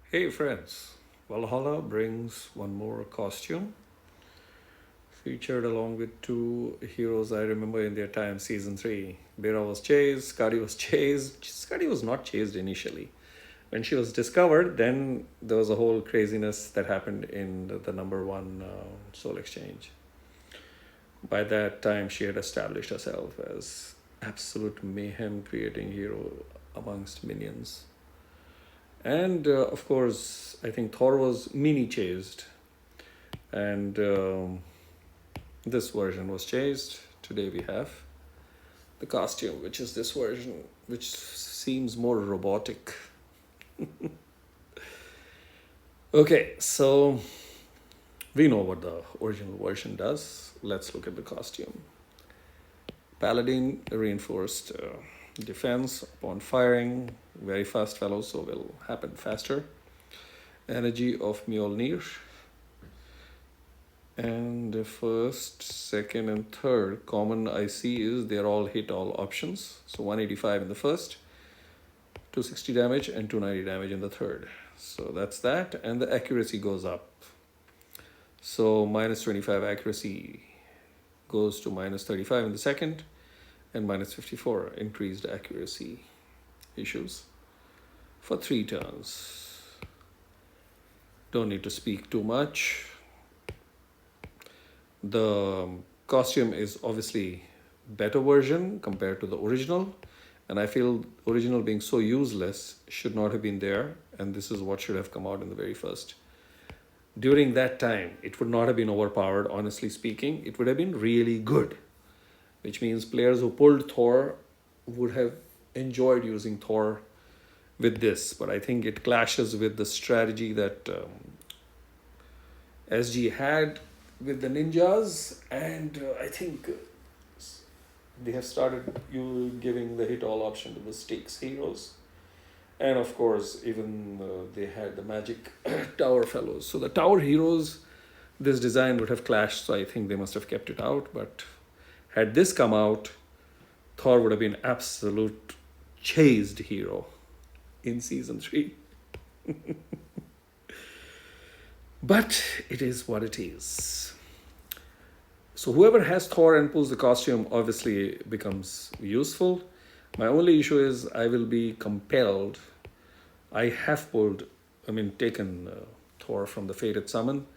Hey friends, Valhalla brings one more costume featured along with two heroes I remember in their time, season 3. Bera was chased, Skadi was chased. Skadi was not chased initially. When she was discovered, then there was a whole craziness that happened in the number one soul exchange. By that time, she had established herself as absolute mayhem creating hero amongst minions. And of course, I think Thor was mini chased, and this version was chased. Today we have the costume, which is this version, which seems more robotic. Okay, so we know what the original version does. Let's look at the costume. Paladin reinforced defense upon firing. Very fast fellow, so will happen faster. Energy of Mjolnir. And the first, second, and third common I see is they're all hit all options. So 185 in the first, 260 damage, and 290 damage in the third. So that's that, and the accuracy goes up. So minus 25 accuracy goes to minus 35 in the second, and minus 54 increased accuracy issues for 3 turns. Don't need to speak too much. The costume is obviously better version compared to the original, and I feel original being so useless should not have been there, and this is what should have come out in the very first. During that time, it would not have been overpowered, honestly speaking. It would have been really good, which means players who pulled Thor would have enjoyed using Thor with this, but I think it clashes with the strategy that SG had with the ninjas, and I think they have started you giving the hit all option to the stakes heroes, and of course even they had the magic tower fellows. So the tower heroes, this design would have clashed, so I think they must have kept it out. But had this come out, Thor would have been absolute chased hero in season 3. But it is what it is. So whoever has Thor and pulls the costume obviously becomes useful. My only issue is I will be compelled. I have taken Thor from the Fated Summon,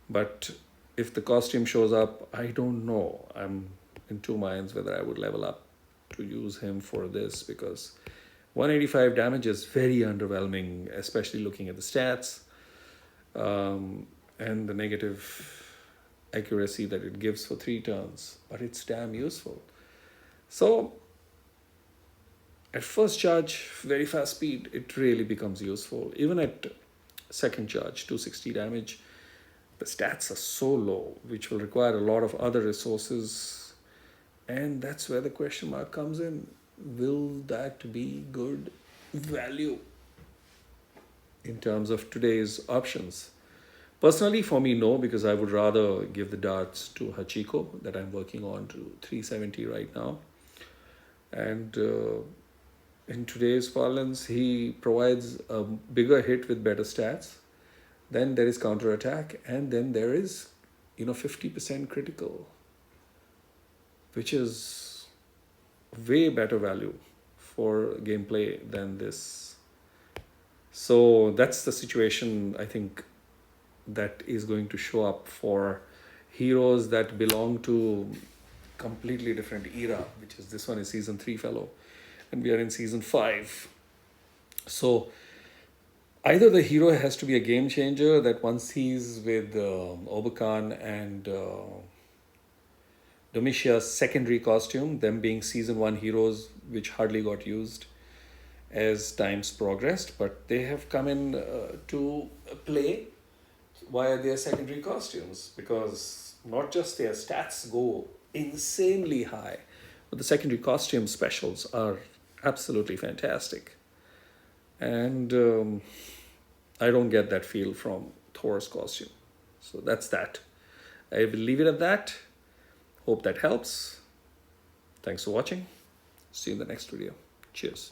but if the costume shows up, I don't know. I'm in two minds whether I would level up to use him for this, because 185 damage is very underwhelming, especially looking at the stats and the negative accuracy that it gives for 3 turns, but it's damn useful. So at first charge, very fast speed, it really becomes useful. Even at second charge, 260 damage, the stats are so low, which will require a lot of other resources, and that's where the question mark comes in. Will that be good value in terms of today's options? Personally, for me, no, because I would rather give the darts to Hachiko that I'm working on to 370 right now. And in today's parlance, he provides a bigger hit with better stats. Then there is counter attack, and then there is 50% critical, which is way better value for gameplay than this. So that's the situation, I think, that is going to show up for heroes that belong to completely different era, which is this one is season 3 fellow, and we are in season 5. So either the hero has to be a game changer, that once he's with Obakan and Domitia's secondary costume, them being season 1 heroes which hardly got used as times progressed, but they have come in to play via their secondary costumes, because not just their stats go insanely high, but the secondary costume specials are absolutely fantastic. And I don't get that feel from Thor's costume. So that's that. I will leave it at that. Hope that helps. Thanks for watching. See you in the next video. Cheers.